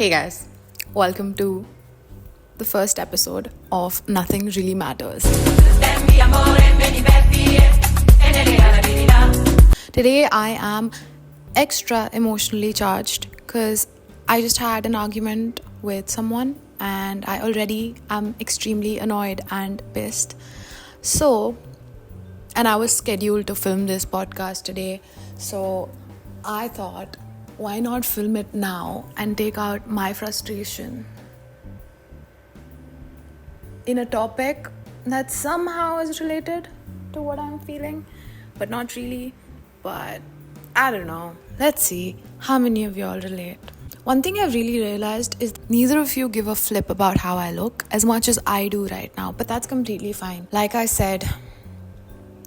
Hey guys, welcome to the first episode of Nothing Really Matters. Today I am extra emotionally charged because I just had an argument with someone and I already am extremely annoyed and pissed. And I was scheduled to film this podcast today, so I thought, why not film it now and take out my frustration in a topic that somehow is related to what I'm feeling, but not really. But I don't know. Let's see how many of y'all relate. One thing I've really realized is neither of you give a flip about how I look as much as I do right now, but that's completely fine. Like I said,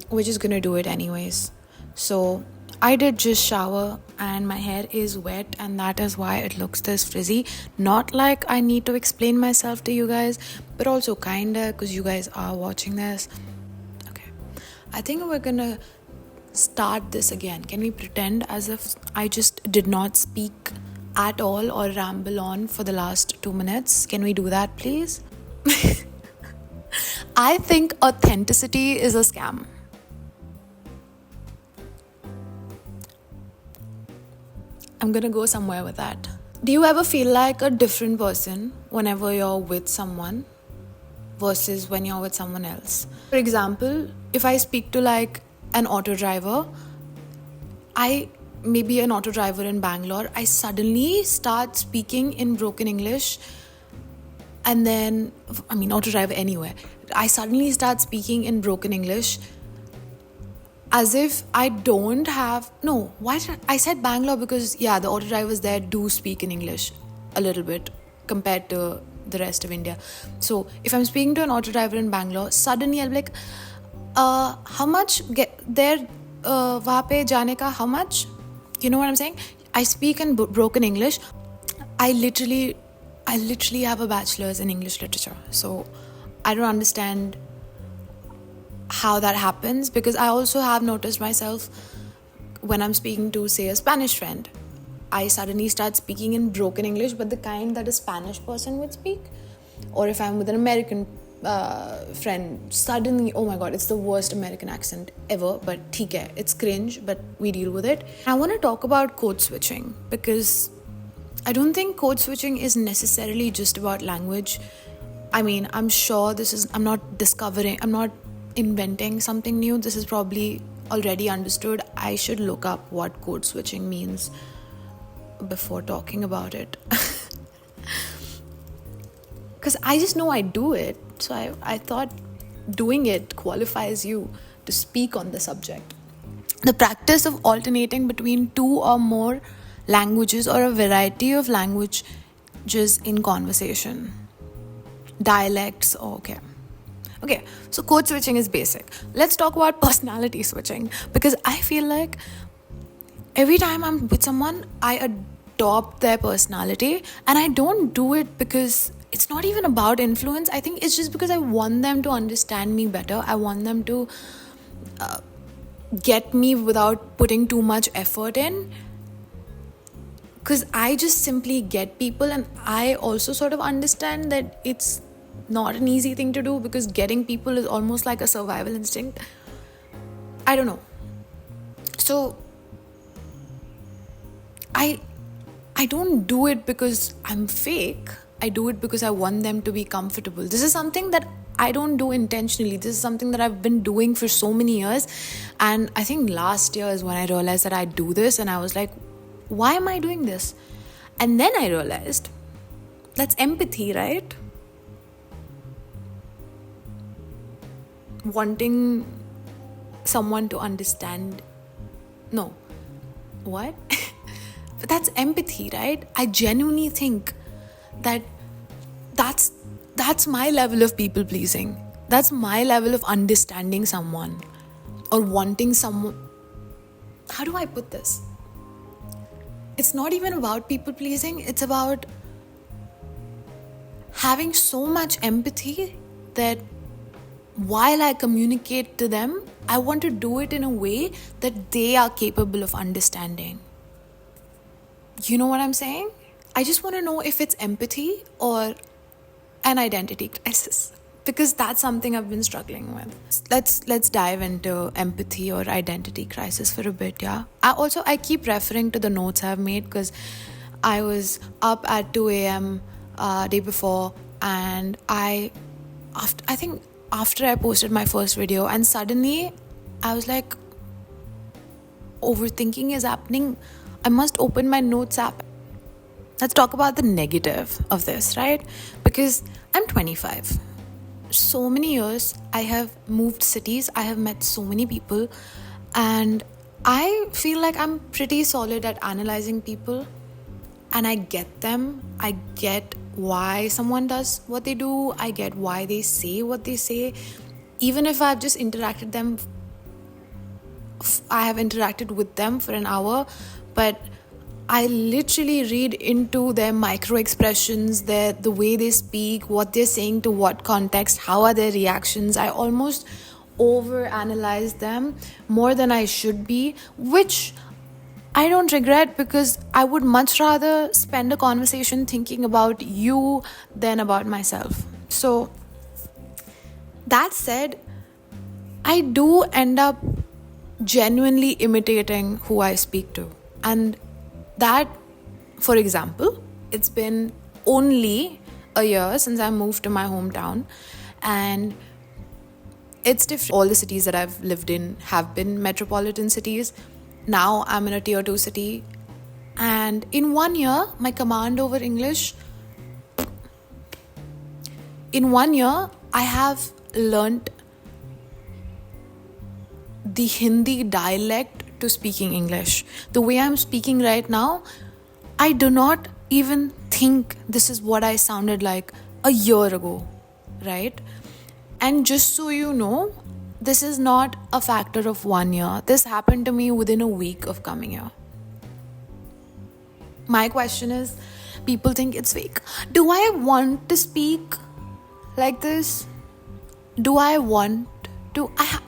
we're just gonna do it anyways. So I did just shower and my hair is wet, and that is why it looks this frizzy. Not like I need to explain myself to you guys, but also kinda because you guys are watching this. Okay, I think we're gonna start this again. Can we pretend as if I just did not speak at all or ramble on for the last 2 minutes? Can we do that, please? I think authenticity is a scam. I'm gonna go somewhere with that. Do you ever feel like a different person whenever you're with someone versus when you're with someone else? For example, if I speak to like an auto driver, maybe an auto driver in Bangalore, I suddenly start speaking in broken English. And then, auto driver anywhere, I suddenly start speaking in broken English as if I don't have... No, why did I said Bangalore because, the auto drivers there do speak in English a little bit compared to the rest of India. So, if I'm speaking to an auto driver in Bangalore, suddenly I'll be like, how much there, wahan pe jaane ka, how much? You know what I'm saying? I speak in broken English. I literally have a bachelor's in English literature. So, I don't understand how that happens, because I also have noticed myself when I'm speaking to, say, a Spanish friend, I suddenly start speaking in broken English, but the kind that a Spanish person would speak. Or if I'm with an American friend, suddenly, oh my god, it's the worst American accent ever, but theek hai, it's cringe, but we deal with it. I want to talk about code switching, because I don't think code switching is necessarily just about language. I'm sure I'm not inventing something new. This is probably already understood. I should look up what code switching means before talking about it. Because I just know I do it. So I thought doing it qualifies you to speak on the subject. The practice of alternating between two or more languages or a variety of languages in conversation. Dialects, okay. Okay, so code switching is basic. Let's talk about personality switching, because I feel like every time I'm with someone, I adopt their personality, and I don't do it because it's not even about influence. I think it's just because I want them to understand me better. I want them to get me without putting too much effort in, because I just simply get people, and I also sort of understand that it's not an easy thing to do, because getting people is almost like a survival instinct. I don't know. So I don't do it because I'm fake. I do it because I want them to be comfortable. This is something that I don't do intentionally. This is something that I've been doing for so many years. And I think last year is when I realized that I do this, and I was like, why am I doing this? And then I realized that's empathy, right? Wanting someone to understand. No. What? But that's empathy, right? I genuinely think that that's my level of people pleasing. That's my level of understanding someone or wanting someone. How do I put this? It's not even about people pleasing. It's about having so much empathy that while I communicate to them, I want to do it in a way that they are capable of understanding. You know what I'm saying? I just want to know if it's empathy or an identity crisis, because that's something I've been struggling with. Let's dive into empathy or identity crisis for a bit. Yeah, I keep referring to the notes I've made because I was up at 2 a.m. Day before, and I think after I posted my first video, and suddenly I was like, overthinking is happening. I must open my notes app. Let's talk about the negative of this, right? Because I'm 25. So many years, I have moved cities, I have met so many people, and I feel like I'm pretty solid at analyzing people, and I get them. I get why someone does what they do. I get why they say what they say. Even if I've just I have interacted with them for an hour, but I literally read into their micro expressions, the way they speak, what they're saying, to what context, how are their reactions. I almost overanalyze them more than I should be, which I don't regret, because I would much rather spend a conversation thinking about you than about myself. So, that said, I do end up genuinely imitating who I speak to. And that, for example, it's been only a year since I moved to my hometown, and it's different. All the cities that I've lived in have been metropolitan cities. Now I'm in a tier 2 city, and in 1 year, my command over English, in 1 year, I have learnt the Hindi dialect to speaking English. The way I'm speaking right now, I do not even think this is what I sounded like a year ago, right? And just so you know, this is not a factor of 1 year. This happened to me within a week of coming here. My question is, people think it's fake. Do I want to speak like this? Do I want to? I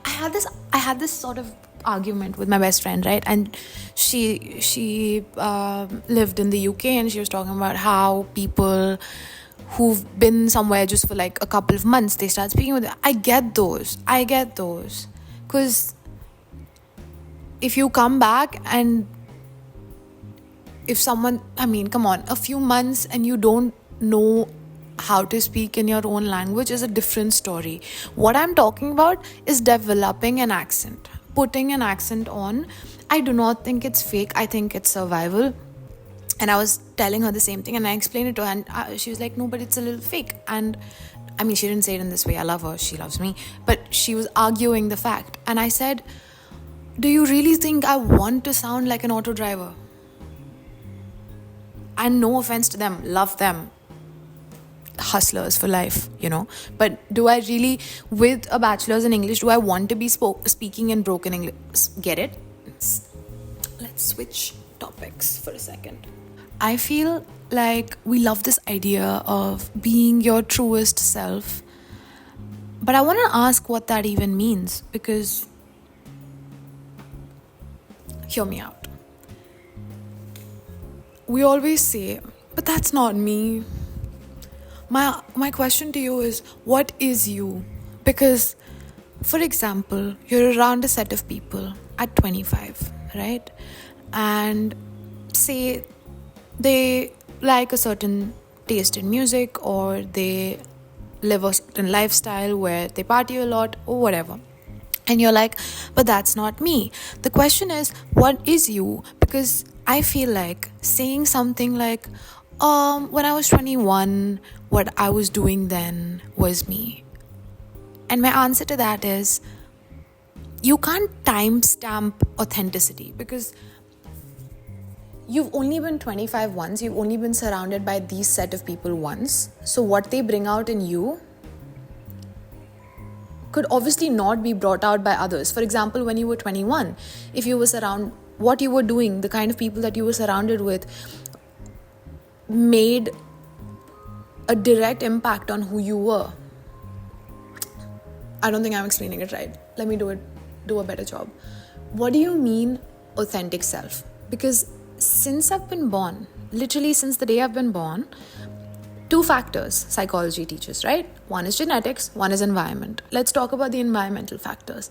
had this sort of argument with my best friend, right? And she lived in the UK, and she was talking about how people who've been somewhere just for like a couple of months, they start speaking with them. I get those, because if you come back and if someone, come on, a few months and you don't know how to speak in your own language is a different story. What I'm talking about is developing an accent, putting an accent on. I do not think it's fake. I think it's survival. And I was telling her the same thing, and I explained it to her, and she was like, no, but it's a little fake. And she didn't say it in this way. I love her. She loves me. But she was arguing the fact. And I said, do you really think I want to sound like an auto driver? And no offense to them, love them, hustlers for life, but do I really, with a bachelor's in English, do I want to be speaking in broken English? Get it? Let's switch topics for a second. I feel like we love this idea of being your truest self, but I want to ask what that even means, because hear me out. We always say, but that's not me. My question to you is, what is you? Because, for example, you're around a set of people at 25, right? And say they like a certain taste in music, or they live a certain lifestyle where they party a lot or whatever. And you're like, but that's not me. The question is, what is you? Because I feel like saying something like, when I was 21, what I was doing then was me. And my answer to that is, you can't timestamp authenticity, because you've only been 25 once, you've only been surrounded by these set of people once. So what they bring out in you could obviously not be brought out by others. For example, when you were 21, if you were what you were doing, the kind of people that you were surrounded with made a direct impact on who you were. I don't think I'm explaining it right. Let me do a better job. What do you mean authentic self? Because since I've been born, literally since the day I've been born, two factors psychology teaches, right? One is genetics, one is environment. Let's talk about the environmental factors.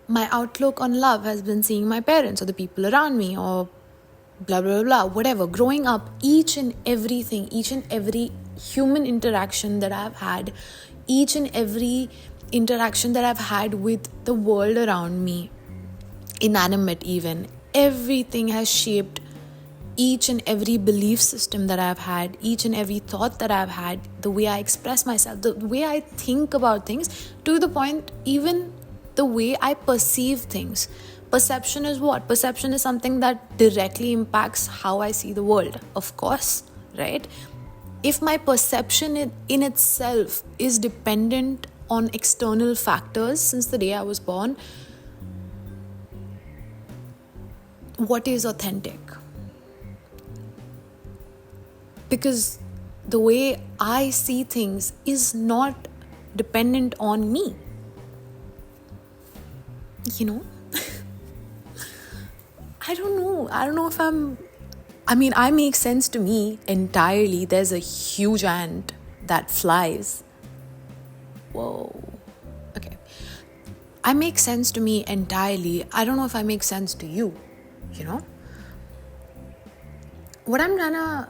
My outlook on love has been seeing my parents or the people around me or blah, blah, blah, whatever. Growing up, each and every human interaction that I've had, each and every interaction that I've had with the world around me, inanimate even, everything has shaped each and every belief system that I've had, each and every thought that I've had, the way I express myself, the way I think about things, to the point even the way I perceive things. Perception is what? Perception is something that directly impacts how I see the world, of course, right? If my perception in itself is dependent on external factors since the day I was born, what is authentic? Because the way I see things is not dependent on me. You know? I don't know if I make sense to me entirely. There's a huge ant that flies. Whoa. Okay. I make sense to me entirely. I don't know if I make sense to you, you know? What I'm trying to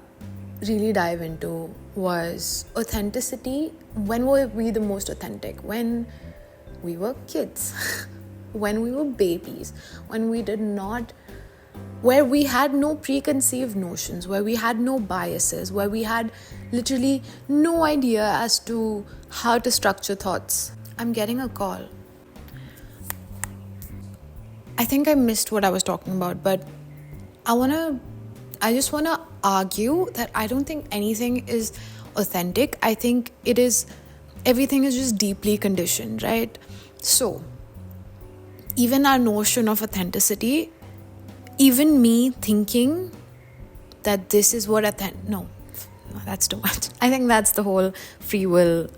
really dive into was authenticity. When were we the most authentic? When we were kids, when we were babies, when where we had no preconceived notions, where we had no biases, where we had literally no idea as to how to structure thoughts. I'm getting a call. I think I missed what I was talking about, but I just want to argue that I don't think anything is authentic. I think everything is just deeply conditioned, right? So, even our notion of authenticity, even me thinking that this is what no, that's too much. I think that's the whole free will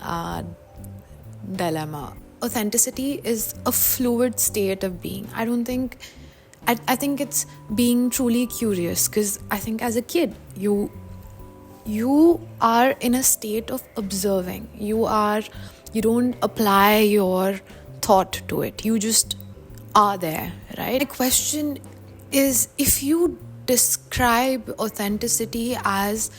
dilemma. Authenticity is a fluid state of being. I think it's being truly curious, because I think as a kid, you are in a state of observing. You don't apply your thought to it. You just are there, right? The question is, if you describe authenticity as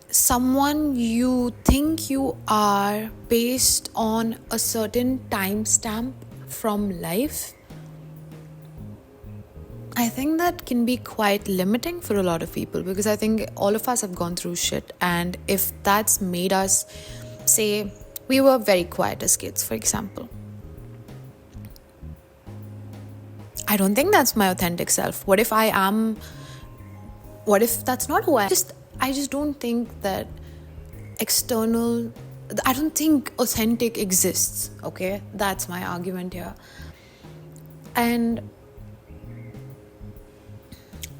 someone you think you are based on a certain timestamp from life, I think that can be quite limiting for a lot of people, because I think all of us have gone through shit, and if that's made us, say, we were very quiet as kids, for example, I don't think that's my authentic self. What if that's not who I am? I just don't think that I don't think authentic exists, okay? That's my argument here. And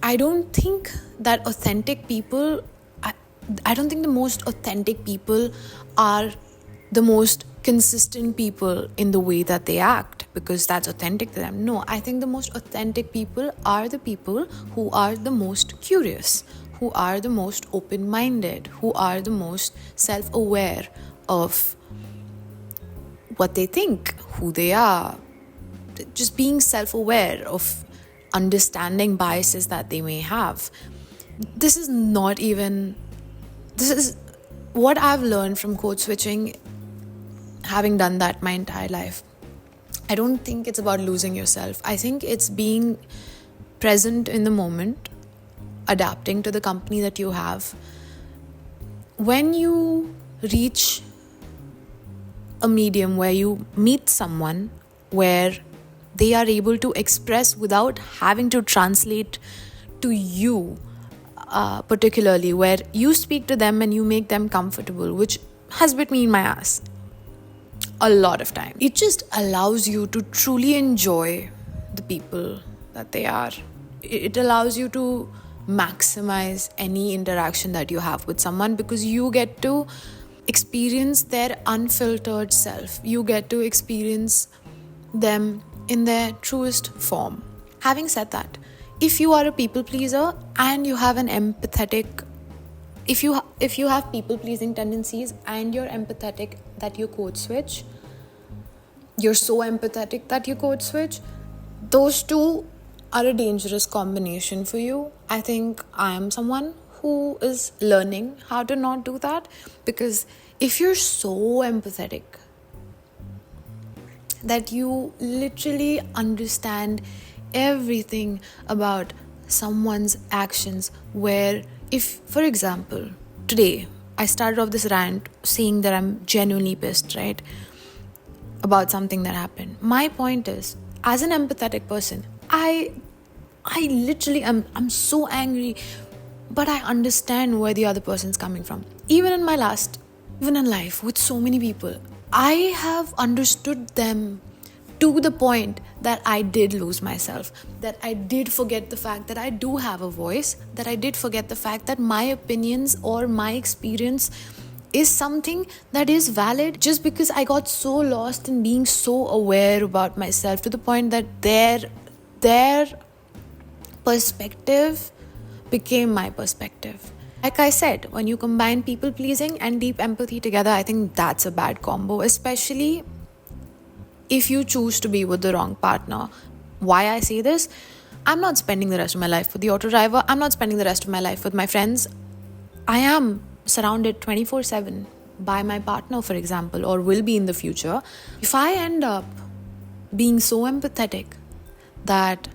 I don't think that authentic people, I don't think the most authentic people are the most consistent people in the way that they act, because that's authentic to them. No, I think the most authentic people are the people who are the most curious, who are the most open-minded, who are the most self-aware of what they think, who they are, just being self-aware of understanding biases that they may have. This is what I've learned from code switching, having done that my entire life. I don't think it's about losing yourself. I think it's being present in the moment, adapting to the company that you have. When you reach a medium where you meet someone where they are able to express without having to translate to you, particularly where you speak to them and you make them comfortable, which has bit me in my ass a lot of time. It just allows you to truly enjoy the people that they are. It allows you to maximize any interaction that you have with someone, because you get to experience their unfiltered self. You get to experience them in their truest form. Having said that, if you are a people pleaser and you have an empathetic, if you have people pleasing tendencies and you're empathetic that you code switch, you're so empathetic that you code switch, those two are a dangerous combination for you. I think I am someone who is learning how to not do that, because if you're so empathetic that you literally understand everything about someone's actions, where if, for example, today I started off this rant saying that I'm genuinely pissed, right, about something that happened. My point is, as an empathetic person, I literally I'm so angry, but I understand where the other person's coming from. Even in life with so many people, I have understood them to the point that I did lose myself, that I did forget the fact that I do have a voice, that I did forget the fact that my opinions or my experience is something that is valid, just because I got so lost in being so aware about myself to the point that their perspective became my perspective. Like I said, when you combine people pleasing and deep empathy together, I think that's a bad combo, especially if you choose to be with the wrong partner. Why I say this? I'm not spending the rest of my life with the auto driver. I'm not spending the rest of my life with my friends. I am surrounded 24/7 by my partner, for example, or will be in the future. If I end up being so empathetic that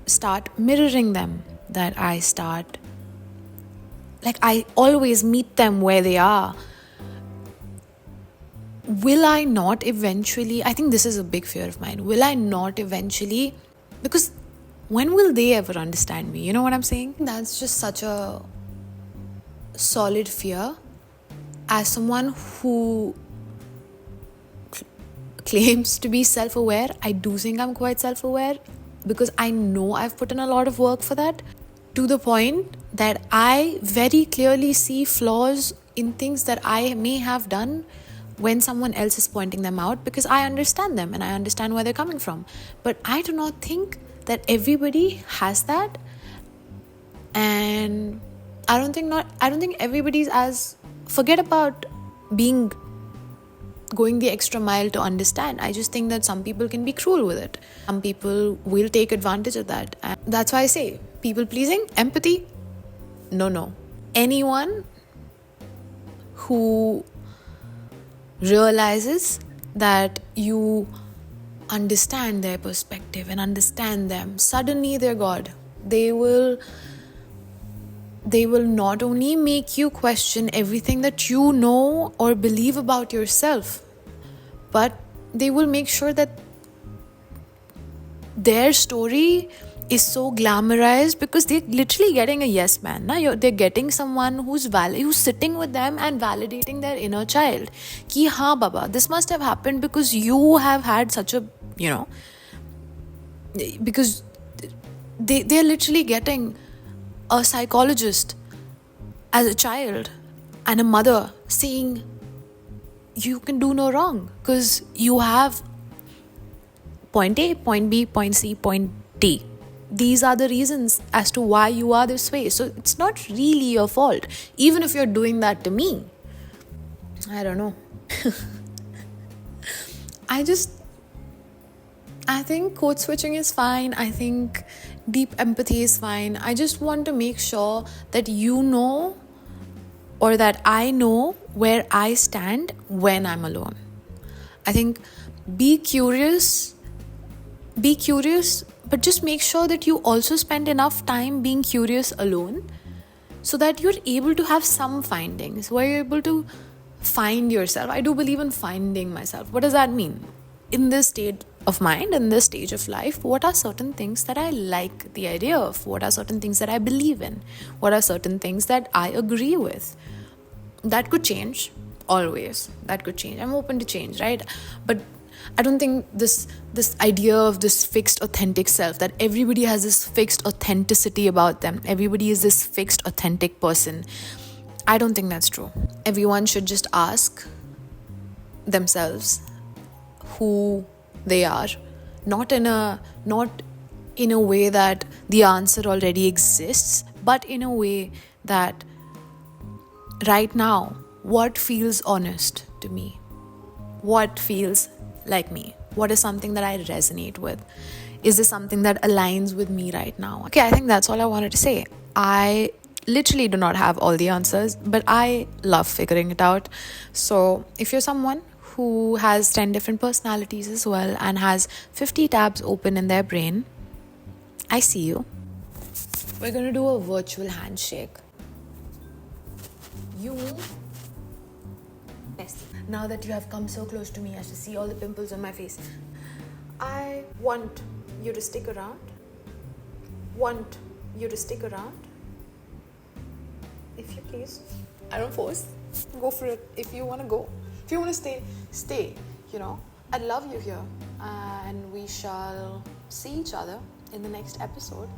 start mirroring them, that I start, like, I always meet them where they are, will I not eventually, I think this is a big fear of mine, will I not eventually, because when will they ever understand me? You know what I'm saying? That's just such a solid fear. As someone who claims to be self-aware, I do think I'm quite self-aware, because I know I've put in a lot of work for that, to the point that I very clearly see flaws in things that I may have done when someone else is pointing them out, because I understand them and I understand where they're coming from. But I do not think that everybody has that, and I don't think everybody's as, forget about going the extra mile to understand. I just think that some people can be cruel with it. Some people will take advantage of that. And that's why I say people pleasing, empathy, no. Anyone who realizes that you understand their perspective and understand them, suddenly they're God. They will not only make you question everything that you know or believe about yourself, but they will make sure that their story is so glamorized, because they're literally getting a yes man. They're getting someone who's sitting with them and validating their inner child. Ki haan baba, this must have happened because you have had such a, because they're literally getting a psychologist as a child and a mother saying you can do no wrong because you have point A, point B, point C, point D. These are the reasons as to why you are this way. So it's not really your fault, even if you're doing that to me. I don't know. I think code switching is fine. I think deep empathy is fine. I just want to make sure that you know, or that I know where I stand when I'm alone. I think be curious, but just make sure that you also spend enough time being curious alone, so that you're able to have some findings, where you're able to find yourself. I do believe in finding myself. What does that mean? In this state of mind, in this stage of life, what are certain things that I like the idea of? What are certain things that I believe in? What are certain things that I agree with? That could change, always. That could change. I'm open to change, right? But I don't think this idea of this fixed authentic self, that everybody has this fixed authenticity about them, everybody is this fixed authentic person, I don't think that's true. Everyone should just ask themselves who they are, not in a way that the answer already exists, but in a way that right now, what feels honest to me? What feels like me? What is something that I resonate with? Is this something that aligns with me right now? Okay, I think that's all I wanted to say. I literally do not have all the answers, but I love figuring it out. So if you're someone who has 10 different personalities as well and has 50 tabs open in their brain, I see you. We're going to do a virtual handshake. You, yes, now that you have come so close to me as to see all the pimples on my face, I want you to stick around. Want you to stick around. If you please. I don't force. Go for it. If you want to go. If you want to stay, stay. You know, I love you here. And we shall see each other in the next episode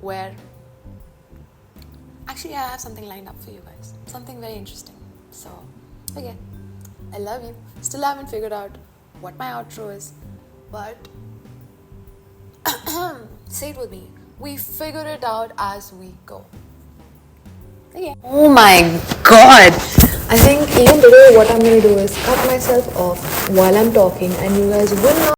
where actually I have something lined up for you guys. Something very interesting. So, again, I love you. Still haven't figured out what my outro is. But say it with me. We figure it out as we go. Okay. Oh my god! I think even today what I'm going to do is cut myself off while I'm talking and you guys will not